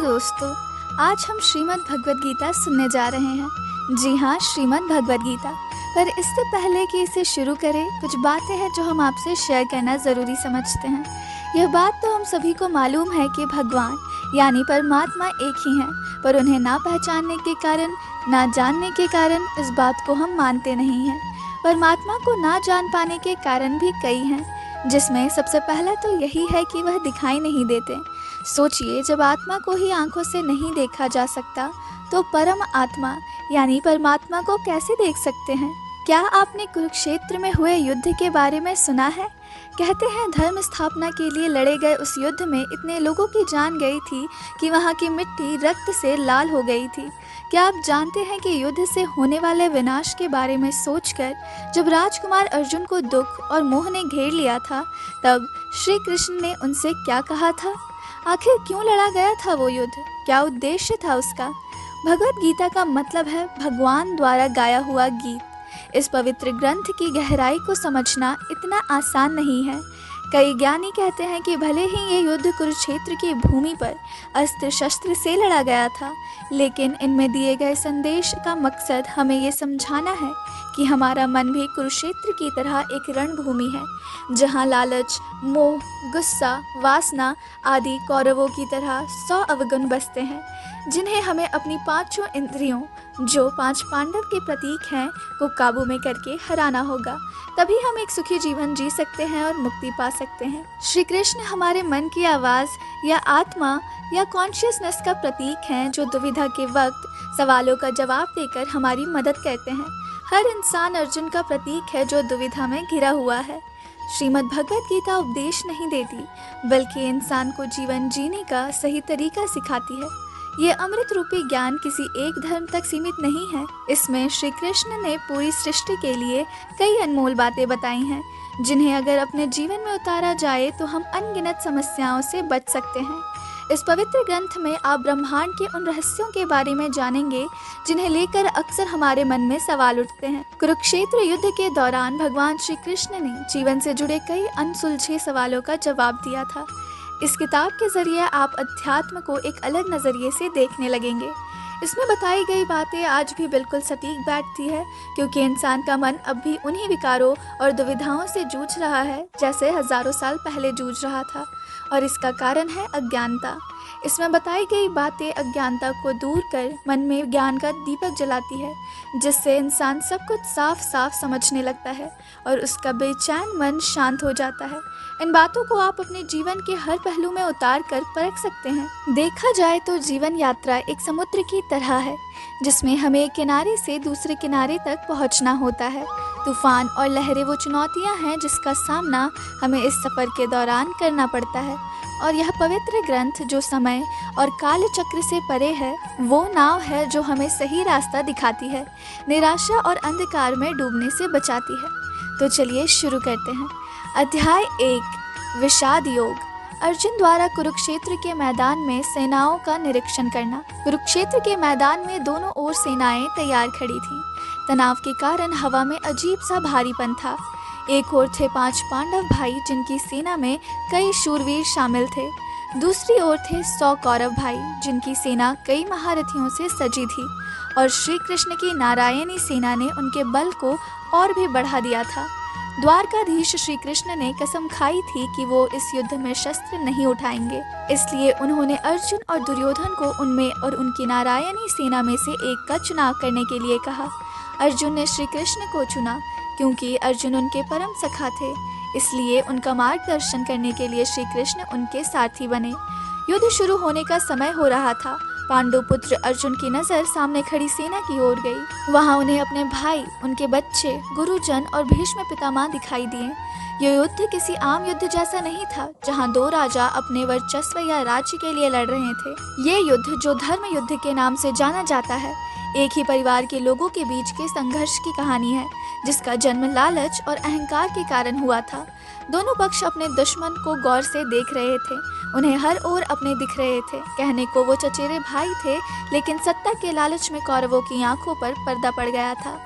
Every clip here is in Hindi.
हेलो दोस्तों, आज हम श्रीमद् भगवद गीता सुनने जा रहे हैं। जी हाँ, श्रीमद् भगवद गीता। पर इससे पहले कि इसे शुरू करें, कुछ बातें हैं जो हम आपसे शेयर करना ज़रूरी समझते हैं। यह बात तो हम सभी को मालूम है कि भगवान यानी परमात्मा एक ही हैं, पर उन्हें ना पहचानने के कारण, ना जानने के कारण इस बात को हम मानते नहीं हैं। परमात्मा को ना जान पाने के कारण भी कई हैं, जिसमें सबसे पहला तो यही है कि वह दिखाई नहीं देते। सोचिए, जब आत्मा को ही आंखों से नहीं देखा जा सकता तो परम आत्मा यानी परमात्मा को कैसे देख सकते हैं। क्या आपने कुरुक्षेत्र में हुए युद्ध के बारे में सुना है? कहते हैं धर्म स्थापना के लिए लड़े गए उस युद्ध में इतने लोगों की जान गई थी कि वहाँ की मिट्टी रक्त से लाल हो गई थी। क्या आप जानते हैं कि युद्ध से होने वाले विनाश के बारे में सोचकर जब राजकुमार अर्जुन को दुख और मोह ने घेर लिया था, तब श्री कृष्ण ने उनसे क्या कहा था? आखिर क्यों लड़ा गया था वो युद्ध? क्या उद्देश्य था उसका? भगवद गीता का मतलब है भगवान द्वारा गाया हुआ गीत। इस पवित्र ग्रंथ की गहराई को समझना इतना आसान नहीं है। कई ज्ञानी कहते हैं कि भले ही ये युद्ध कुरुक्षेत्र की भूमि पर अस्त्र शस्त्र से लड़ा गया था, लेकिन इनमें दिए गए संदेश का मकसद हमें ये समझाना है कि हमारा मन भी कुरुक्षेत्र की तरह एक रणभूमि है, जहाँ लालच, मोह, गुस्सा, वासना आदि कौरवों की तरह 100 अवगुण बसते हैं, जिन्हें हमें अपनी पांचों इंद्रियों, जो 5 पांडव के प्रतीक हैं, को काबू में करके हराना होगा। तभी हम एक सुखी जीवन जी सकते हैं और मुक्ति पा सकते हैं। श्री कृष्ण हमारे मन की आवाज़ या आत्मा या कॉन्शियसनेस का प्रतीक हैं, जो दुविधा के वक्त सवालों का जवाब देकर हमारी मदद करते हैं। हर इंसान अर्जुन का प्रतीक है, जो दुविधा में घिरा हुआ है। श्रीमद् भगवद गीता उपदेश नहीं देती, बल्कि इंसान को जीवन जीने का सही तरीका सिखाती है। ये अमृत रूपी ज्ञान किसी एक धर्म तक सीमित नहीं है। इसमें श्री कृष्ण ने पूरी सृष्टि के लिए कई अनमोल बातें बताई हैं, जिन्हें अगर अपने जीवन में उतारा जाए तो हम अनगिनत समस्याओं से बच सकते हैं। इस पवित्र ग्रंथ में आप ब्रह्मांड के उन रहस्यों के बारे में जानेंगे जिन्हें लेकर अक्सर हमारे मन में सवाल उठते हैं। कुरुक्षेत्र युद्ध के दौरान भगवान श्री कृष्ण ने जीवन से जुड़े कई अनसुलझे सवालों का जवाब दिया था। इस किताब के जरिए आप अध्यात्म को एक अलग नज़रिए से देखने लगेंगे। इसमें बताई गई बातें आज भी बिल्कुल सटीक बैठती है, क्योंकि इंसान का मन अब भी उन्हीं विकारों और दुविधाओं से जूझ रहा है जैसे हजारों साल पहले जूझ रहा था, और इसका कारण है अज्ञानता। इसमें बताई गई बातें अज्ञानता को दूर कर मन में ज्ञान का दीपक जलाती है, जिससे इंसान सब कुछ साफ साफ समझने लगता है और उसका बेचैन मन शांत हो जाता है। इन बातों को आप अपने जीवन के हर पहलू में उतार कर परख सकते हैं। देखा जाए तो जीवन यात्रा एक समुद्र की तरह है, जिसमें हमें एक किनारे से दूसरे किनारे तक पहुंचना होता है। तूफान और लहरें वो चुनौतियां हैं जिसका सामना हमें इस सफ़र के दौरान करना पड़ता है। और यह पवित्र ग्रंथ जो समय और काल चक्र से परे है, वो नाव है जो हमें सही रास्ता दिखाती है, निराशा और अंधकार में डूबने से बचाती है। तो चलिए शुरू करते हैं। अध्याय 1, विषाद योग। अर्जुन द्वारा कुरुक्षेत्र के मैदान में सेनाओं का निरीक्षण करना। कुरुक्षेत्र के मैदान में दोनों ओर सेनाएं तैयार खड़ी थीं। तनाव के कारण हवा में अजीब सा भारीपन था। एक ओर थे 5 पांडव भाई, जिनकी सेना में कई शूरवीर शामिल थे। दूसरी ओर थे 100 कौरव भाई, जिनकी सेना कई महारथियों से सजी थी। और श्री कृष्ण की नारायणी सेना ने उनके बल को और भी बढ़ा दिया था। द्वारकाधीश श्री कृष्ण ने कसम खाई थी कि वो इस युद्ध में शस्त्र नहीं उठाएंगे, इसलिए उन्होंने अर्जुन और दुर्योधन को उनमें और उनकी नारायणी सेना में से एक का चुनाव करने के लिए कहा। अर्जुन ने श्री कृष्ण को चुना, क्योंकि अर्जुन उनके परम सखा थे, इसलिए उनका मार्गदर्शन करने के लिए श्री कृष्ण उनके सारथी बने। युद्ध शुरू होने का समय हो रहा था। पांडुपुत्र अर्जुन की नज़र सामने खड़ी सेना की ओर गई। वहां उन्हें अपने भाई, उनके बच्चे, गुरुजन और भीष्म पितामह दिखाई दिए। यह युद्ध किसी आम युद्ध जैसा नहीं था, जहां 2 राजा अपने वर्चस्व या राज्य के लिए लड़ रहे थे। ये युद्ध, जो धर्म युद्ध के नाम से जाना जाता है, एक ही परिवार के लोगों के बीच के संघर्ष की कहानी है, जिसका जन्म लालच और अहंकार के कारण हुआ था। दोनों पक्ष अपने दुश्मन को गौर से देख रहे थे, उन्हें हर ओर अपने दिख रहे थे। कहने को वो चचेरे भाई थे, लेकिन सत्ता के लालच में कौरवों की आंखों पर पर्दा पड़ गया था।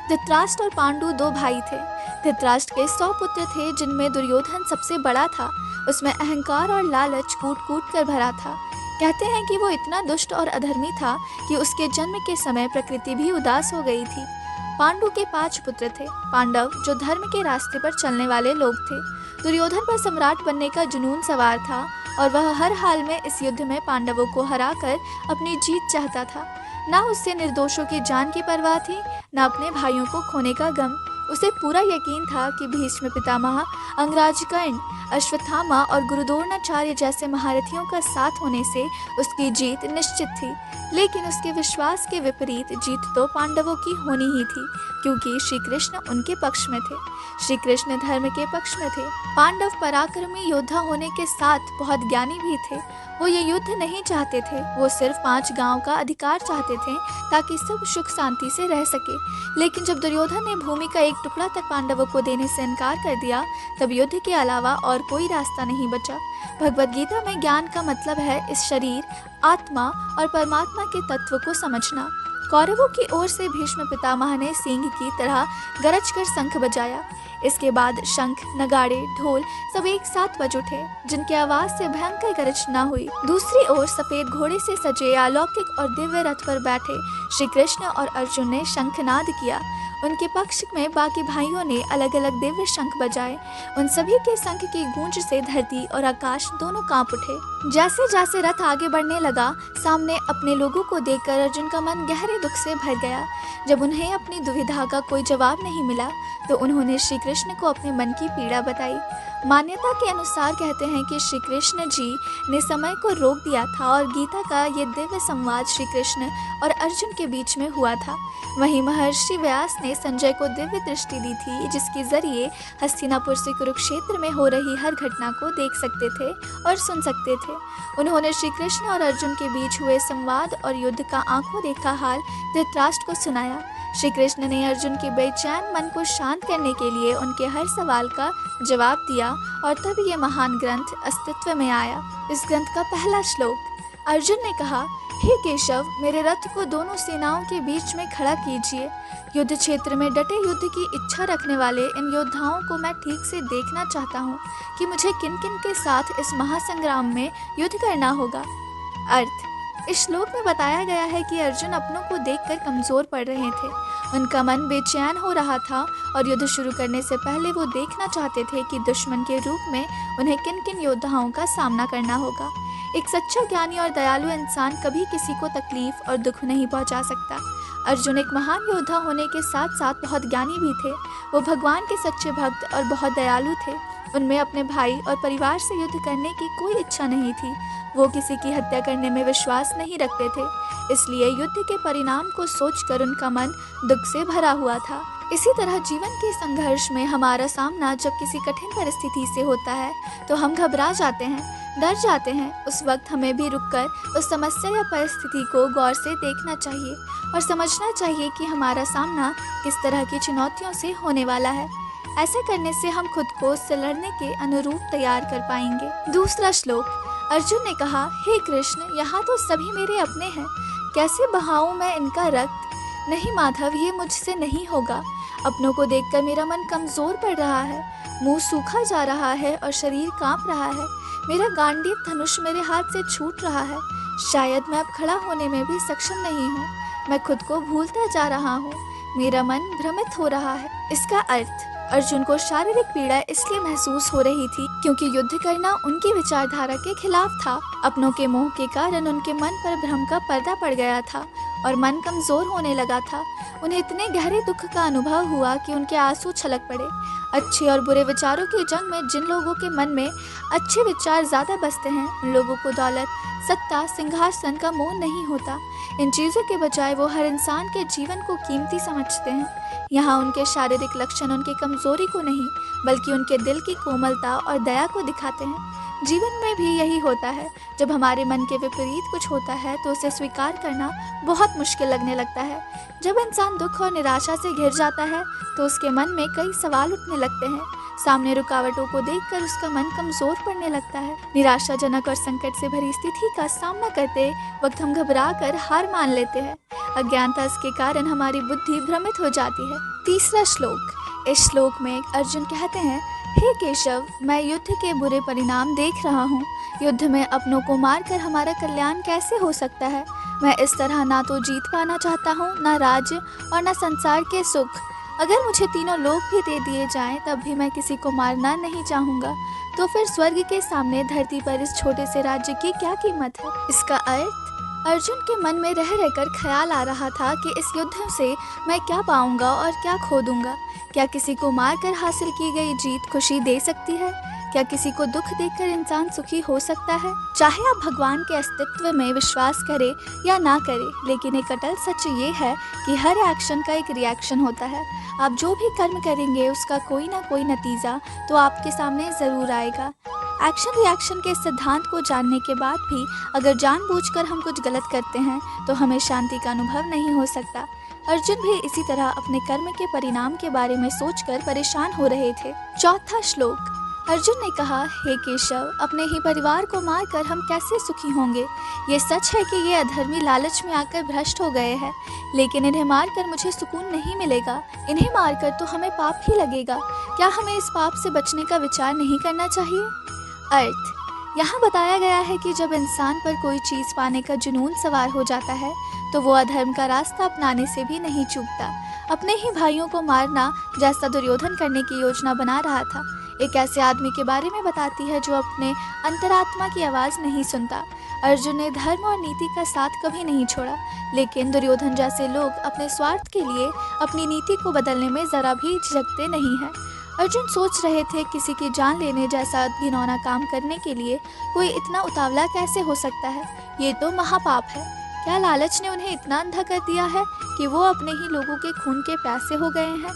धृतराष्ट्र और पांडु 2 भाई थे। धृतराष्ट्र के 100 पुत्र थे, जिनमें दुर्योधन सबसे बड़ा था। उसमें अहंकार और लालच कूट कूट कर भरा था। कहते हैं कि वो इतना दुष्ट और अधर्मी था कि उसके जन्म के समय प्रकृति भी उदास हो गई थी। पांडु के 5 पुत्र थे। पांडव जो धर्म के रास्ते पर चलने वाले लोग थे। दुर्योधन पर सम्राट बनने का जुनून सवार था और वह हर हाल में इस युद्ध में पांडवों को हराकर अपनी जीत चाहता था। ना उससे निर्दोषों की जान की परवाह थी, ना अपने भाइयों को खोने का गम। उसे पूरा यकीन था कि भीष्म पितामह, अंगराज कर्ण, अश्वत्थामा और गुरुद्रोणाचार्य जैसे महारथियों का साथ होने से उसकी जीत निश्चित थी। लेकिन उसके विश्वास के विपरीत जीत तो पांडवों की होनी ही थी, क्योंकि श्री कृष्ण उनके पक्ष में थे। श्री कृष्ण धर्म के पक्ष में थे। पांडव पराक्रमी योद्धा होने के साथ बहुत ज्ञानी भी थे। वो ये युद्ध नहीं चाहते थे, वो सिर्फ 5 गांव का अधिकार चाहते थे ताकि सब सुख शांति से रह सके। लेकिन जब दुर्योधन ने भूमि का एक टुकड़ा तक पांडवों को देने से इनकार कर दिया, तब युद्ध के अलावा और कोई रास्ता नहीं बचा। भगवद गीता में ज्ञान का मतलब है इस शरीर, आत्मा और परमात्मा के तत्व को समझना। कौरवों की ओर से भीष्म पितामह ने सिंह की तरह गरज कर शंख बजाया। इसके बाद शंख, नगाड़े, ढोल सब एक साथ बज उठे, जिनकी आवाज से भयंकर गर्जना हुई। दूसरी ओर सफेद घोड़े से सजे अलौकिक और दिव्य रथ पर बैठे श्री कृष्ण और अर्जुन ने शंखनाद किया। उनके पक्ष में बाकी भाइयों ने अलग अलग दिव्य शंख बजाए। उन सभी के शंख की गूंज से धरती और आकाश दोनों कांप उठे। जैसे जैसे रथ आगे बढ़ने लगा, सामने अपने लोगों को देखकर अर्जुन का मन गहरे दुख से भर गया। जब उन्हें अपनी दुविधा का कोई जवाब नहीं मिला, तो उन्होंने श्री कृष्ण को अपने मन की पीड़ा बताई। मान्यता के अनुसार कहते हैं कि श्री कृष्ण जी ने समय को रोक दिया था और गीता का ये दिव्य संवाद श्री कृष्ण और अर्जुन के बीच में हुआ था। वहीं महर्षि व्यास ने संजय को दिव्य दृष्टि दी थी, जिसके जरिए हस्तिनापुर से कुरुक्षेत्र में हो रही हर घटना को देख सकते थे और सुन सकते थे। उन्होंने श्री कृष्ण और अर्जुन के बीच हुए संवाद और युद्ध का आंखों देखा हाल धृतराष्ट्र को सुनाया। श्री कृष्ण ने अर्जुन के बेचैन मन को शांत करने के लिए उनके हर सवाल का जवाब दिया और तब ये महान ग्रंथ अस्तित्व में आया। इस ग्रंथ का पहला श्लोक, अर्जुन ने कहा, हे केशव, मेरे रथ को दोनों सेनाओं के बीच में खड़ा कीजिए। युद्ध क्षेत्र में डटे युद्ध की इच्छा रखने वाले इन योद्धाओं को मैं ठीक से देखना चाहता हूँ कि मुझे किन किन के साथ इस महासंग्राम में युद्ध करना होगा। अर्थ, इस श्लोक में बताया गया है कि अर्जुन अपनों को देखकर कमजोर पड़ रहे थे। उनका मन बेचैन हो रहा था और युद्ध शुरू करने से पहले वो देखना चाहते थे कि दुश्मन के रूप में उन्हें किन किन योद्धाओं का सामना करना होगा। एक सच्चा ज्ञानी और दयालु इंसान कभी किसी को तकलीफ और दुख नहीं पहुंचा सकता। अर्जुन एक महान योद्धा होने के साथ साथ बहुत ज्ञानी भी थे। वो भगवान के सच्चे भक्त और बहुत दयालु थे। उनमें अपने भाई और परिवार से युद्ध करने की कोई इच्छा नहीं थी। वो किसी की हत्या करने में विश्वास नहीं रखते थे, इसलिए युद्ध के परिणाम को सोचकर उनका मन दुख से भरा हुआ था। इसी तरह जीवन के संघर्ष में हमारा सामना जब किसी कठिन परिस्थिति से होता है तो हम घबरा जाते हैं, डर जाते हैं। उस वक्त हमें भी रुककर उस समस्या या परिस्थिति को गौर से देखना चाहिए और समझना चाहिए कि हमारा सामना किस तरह की चुनौतियों से होने वाला है। ऐसा करने से हम खुद को उससे लड़ने के अनुरूप तैयार कर पाएंगे। दूसरा श्लोक, अर्जुन ने कहा, हे कृष्ण, यहाँ तो सभी मेरे अपने हैं, कैसे बहाऊं मैं इनका रक्त? नहीं माधव, ये मुझसे नहीं होगा। अपनों को देखकर मेरा मन कमजोर पड़ रहा है, मुंह सूखा जा रहा है और शरीर कांप रहा है। मेरा गांडीव धनुष मेरे हाथ से छूट रहा है। शायद मैं अब खड़ा होने में भी सक्षम नहीं हूँ। मैं खुद को भूलता जा रहा हूँ। मेरा मन भ्रमित हो रहा है। इसका अर्थ, अर्जुन को शारीरिक पीड़ा इसलिए महसूस हो रही थी क्योंकि युद्ध करना उनकी विचारधारा के खिलाफ था। अपनों के मोह के कारण उनके मन पर भ्रम का पर्दा पड़ गया था और मन कमजोर होने लगा था। उन्हें इतने गहरे दुख का अनुभव हुआ कि उनके आंसू छलक पड़े। अच्छे और बुरे विचारों की जंग में जिन लोगों के मन में अच्छे विचार ज्यादा बसते हैं, उन लोगों को दौलत, सत्ता, सिंहासन का मोह नहीं होता। इन चीजों के बजाय वो हर इंसान के जीवन को कीमती समझते हैं। यहाँ उनके शारीरिक लक्षण उनकी कमजोरी को नहीं, बल्कि उनके दिल की कोमलता और दया को दिखाते हैं। जीवन में भी यही होता है। जब हमारे मन के विपरीत कुछ होता है तो उसे स्वीकार करना बहुत मुश्किल लगने लगता है। जब इंसान दुख और निराशा से घिर जाता है तो उसके मन में कई सवाल उठने लगते हैं। सामने रुकावटों को देखकर उसका मन कमजोर पड़ने लगता है। निराशाजनक और संकट से भरी स्थिति का सामना करते वक्त हम घबरा कर हार मान लेते हैं। अज्ञानता के कारण हमारी बुद्धि भ्रमित हो जाती है। तीसरा श्लोक, इस श्लोक में अर्जुन कहते हैं, हे केशव, मैं युद्ध के बुरे परिणाम देख रहा हूँ। युद्ध में अपनों को मारकर हमारा कल्याण कैसे हो सकता है? मैं इस तरह ना तो जीत पाना चाहता हूँ, ना राज्य और ना संसार के सुख। अगर मुझे तीनों लोक भी दे दिए जाएं, तब भी मैं किसी को मारना नहीं चाहूँगा। तो फिर स्वर्ग के सामने धरती पर इस छोटे से राज्य की क्या कीमत है? इसका अर्थ अर्जुन के मन में रह रहकर ख्याल आ रहा था कि इस युद्ध से मैं क्या पाऊंगा और क्या खो दूंगा। क्या किसी को मारकर हासिल की गई जीत खुशी दे सकती है? क्या किसी को दुख देकर इंसान सुखी हो सकता है? चाहे आप भगवान के अस्तित्व में विश्वास करें या ना करें, लेकिन एक अटल सच ये है कि हर एक्शन का एक रिएक्शन होता है। आप जो भी कर्म करेंगे उसका कोई ना कोई नतीजा तो आपके सामने ज़रूर आएगा। एक्शन रिएक्शन के सिद्धांत को जानने के बाद भी अगर जानबूझकर हम कुछ गलत करते हैं तो हमें शांति का अनुभव नहीं हो सकता। अर्जुन भी इसी तरह अपने कर्म के परिणाम के बारे में सोचकर परेशान हो रहे थे। चौथा श्लोक। अर्जुन ने कहा, हे केशव, अपने ही परिवार को मारकर हम कैसे सुखी होंगे? ये सच है कि ये अधर्मी लालच में आकर भ्रष्ट हो गए हैं, लेकिन इन्हें मारकर मुझे सुकून नहीं मिलेगा। इन्हें मारकर तो हमें पाप ही लगेगा। क्या हमें इस पाप से बचने का विचार नहीं करना चाहिए? अर्थ यहाँ बताया गया है कि जब इंसान पर कोई चीज़ पाने का जुनून सवार हो जाता है तो वो अधर्म का रास्ता अपनाने से भी नहीं चूकता। अपने ही भाइयों को मारना जैसा दुर्योधन करने की योजना बना रहा था, एक ऐसे आदमी के बारे में बताती है जो अपने अंतरात्मा की आवाज़ नहीं सुनता। अर्जुन ने धर्म और नीति का साथ कभी नहीं छोड़ा, लेकिन दुर्योधन जैसे लोग अपने स्वार्थ के लिए अपनी नीति को बदलने में ज़रा भी झिझकते नहीं हैं। अर्जुन सोच रहे थे किसी की जान लेने जैसा घिनौना काम करने के लिए कोई इतना उतावला कैसे हो सकता है? ये तो महापाप है। क्या लालच ने उन्हें इतना अंधा कर दिया है कि वो अपने ही लोगों के खून के प्यासे हो गए हैं?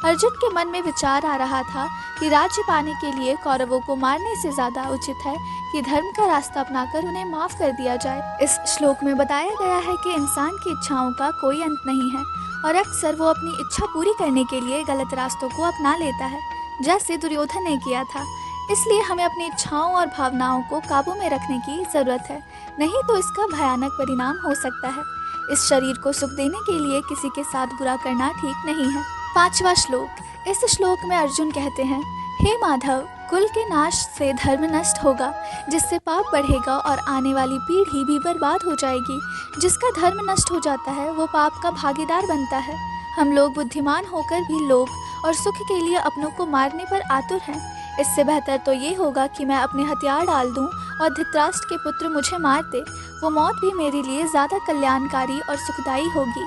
अर्जुन के मन में विचार आ रहा था कि राज्य पाने के लिए कौरवों को मारने से ज़्यादा उचित है कि धर्म का रास्ता अपनाकर उन्हें माफ़ कर दिया जाए। इस श्लोक में बताया गया है कि इंसान की इच्छाओं का कोई अंत नहीं है और अक्सर वो अपनी इच्छा पूरी करने के लिए गलत रास्तों को अपना लेता है, जैसे दुर्योधन ने किया था। इसलिए हमें अपनी इच्छाओं और भावनाओं को काबू में रखने की ज़रूरत है, नहीं तो इसका भयानक परिणाम हो सकता है। इस शरीर को सुख देने के लिए किसी के साथ बुरा करना ठीक नहीं है। पांचवा श्लोक। इस श्लोक में अर्जुन कहते हैं, हे माधव, कुल के नाश से धर्म नष्ट होगा, जिससे पाप बढ़ेगा और आने वाली पीढ़ी भी बर्बाद हो जाएगी। जिसका धर्म नष्ट हो जाता है वो पाप का भागीदार बनता है। हम लोग बुद्धिमान होकर भी लोभ और सुख के लिए अपनों को मारने पर आतुर हैं। इससे बेहतर तो ये होगा कि मैं अपने हथियार डाल दूं और धृतराष्ट्र के पुत्र मुझे मार दे। वो मौत भी मेरे लिए ज़्यादा कल्याणकारी और सुखदायी होगी।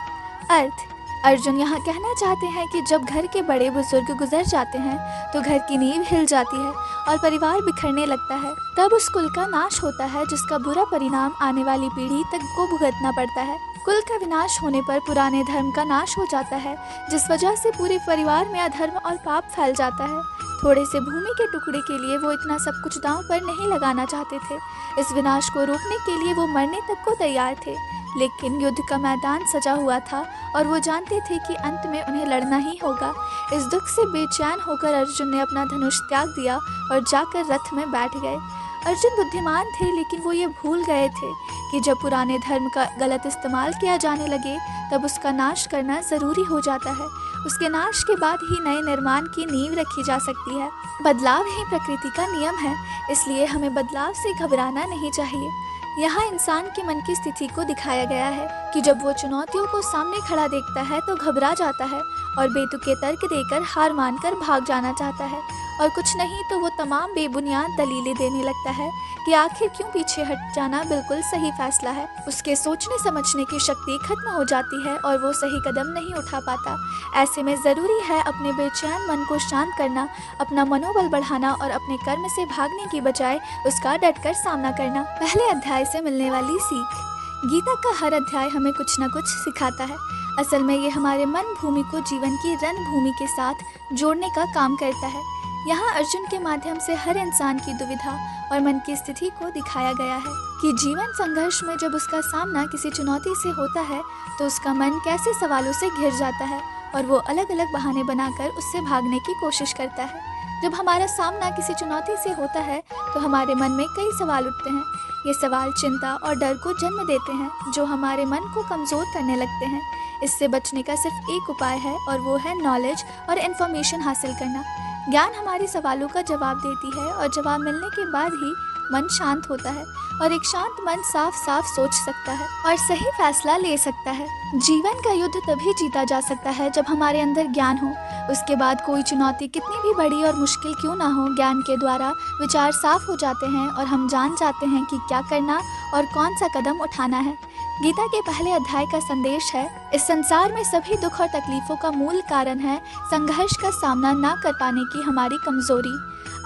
अर्थ अर्जुन यहाँ कहना चाहते हैं कि जब घर के बड़े बुजुर्ग गुजर जाते हैं तो घर की नींव हिल जाती है और परिवार बिखरने लगता है। तब उस कुल का नाश होता है जिसका बुरा परिणाम आने वाली पीढ़ी तक को भुगतना पड़ता है। कुल का विनाश होने पर पुराने धर्म का नाश हो जाता है, जिस वजह से पूरे परिवार में अधर्म और पाप फैल जाता है। थोड़े से भूमि के टुकड़े के लिए वो इतना सब कुछ दांव पर नहीं लगाना चाहते थे। इस विनाश को रोकने के लिए वो मरने तक को तैयार थे, लेकिन युद्ध का मैदान सजा हुआ था और वो जानते थे कि अंत में उन्हें लड़ना ही होगा। इस दुख से बेचैन होकर अर्जुन ने अपना धनुष त्याग दिया और जाकर रथ में बैठ गए। अर्जुन बुद्धिमान थे, लेकिन वो ये भूल गए थे कि जब पुराने धर्म का गलत इस्तेमाल किया जाने लगे तब उसका नाश करना ज़रूरी हो जाता है। उसके नाश के बाद ही नए निर्माण की नींव रखी जा सकती है। बदलाव ही प्रकृति का नियम है, इसलिए हमें बदलाव से घबराना नहीं चाहिए। यहाँ इंसान के मन की स्थिति को दिखाया गया है कि जब वो चुनौतियों को सामने खड़ा देखता है तो घबरा जाता है और बेतुके तर्क देकर हार मानकर भाग जाना चाहता है, और कुछ नहीं तो वो तमाम बेबुनियाद दलीलें देने लगता है कि आखिर क्यों पीछे हट जाना बिल्कुल सही फैसला है। उसके सोचने समझने की शक्ति खत्म हो जाती है और वो सही कदम नहीं उठा पाता। ऐसे में ज़रूरी है अपने बेचैन मन को शांत करना, अपना मनोबल बढ़ाना और अपने कर्म से भागने की बजाय उसका डटकर सामना करना। पहले अध्याय से मिलने वाली सीख। गीता का हर अध्याय हमें कुछ न कुछ सिखाता है। असल में ये हमारे मन भूमि को जीवन की रणभूमि के साथ जोड़ने का काम करता है। यहाँ अर्जुन के माध्यम से हर इंसान की दुविधा और मन की स्थिति को दिखाया गया है कि जीवन संघर्ष में जब उसका सामना किसी चुनौती से होता है तो उसका मन कैसे सवालों से घिर जाता है और वो अलग अलग बहाने बनाकर उससे भागने की कोशिश करता है। जब हमारा सामना किसी चुनौती से होता है तो हमारे मन में कई सवाल उठते हैं। ये सवाल चिंता और डर को जन्म देते हैं जो हमारे मन को कमज़ोर करने लगते हैं। इससे बचने का सिर्फ एक उपाय है और वो है नॉलेज और इन्फॉर्मेशन हासिल करना। ज्ञान हमारे सवालों का जवाब देती है और जवाब मिलने के बाद ही मन शांत होता है और एक शांत मन साफ साफ सोच सकता है और सही फैसला ले सकता है। जीवन का युद्ध तभी जीता जा सकता है जब हमारे अंदर ज्ञान हो। उसके बाद कोई चुनौती कितनी भी बड़ी और मुश्किल क्यों ना हो, ज्ञान के द्वारा विचार साफ हो जाते हैं और हम जान जाते हैं कि क्या करना और कौन सा कदम उठाना है। गीता के पहले अध्याय का संदेश है, इस संसार में सभी दुख और तकलीफों का मूल कारण है संघर्ष का सामना ना कर पाने की हमारी कमजोरी।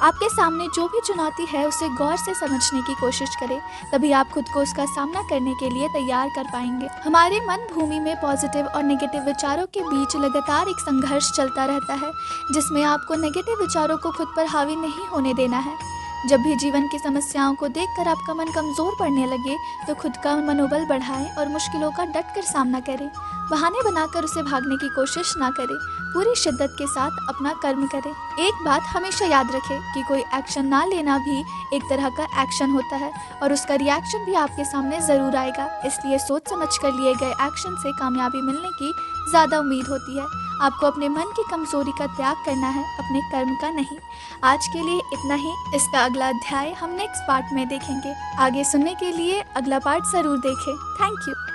आपके सामने जो भी चुनौती है उसे गौर से समझने की कोशिश करें, तभी आप खुद को उसका सामना करने के लिए तैयार कर पाएंगे। हमारे मन भूमि में पॉजिटिव और नेगेटिव विचारों के बीच लगातार एक संघर्ष चलता रहता है, जिसमें आपको नेगेटिव विचारों को खुद पर हावी नहीं होने देना है। जब भी जीवन की समस्याओं को देखकर आपका मन कमजोर पड़ने लगे तो खुद का मनोबल बढ़ाएं और मुश्किलों का डटकर सामना करें। बहाने बनाकर उसे भागने की कोशिश ना करें, पूरी शिद्दत के साथ अपना कर्म करें। एक बात हमेशा याद रखें कि कोई एक्शन ना लेना भी एक तरह का एक्शन होता है और उसका रिएक्शन भी आपके सामने ज़रूर आएगा। इसलिए सोच समझ कर लिए गए एक्शन से कामयाबी मिलने की ज़्यादा उम्मीद होती है। आपको अपने मन की कमजोरी का त्याग करना है, अपने कर्म का नहीं। आज के लिए इतना ही। इसका अगला अध्याय हम नेक्स्ट पार्ट में देखेंगे। आगे सुनने के लिए अगला पार्ट ज़रूर देखें। Thank you.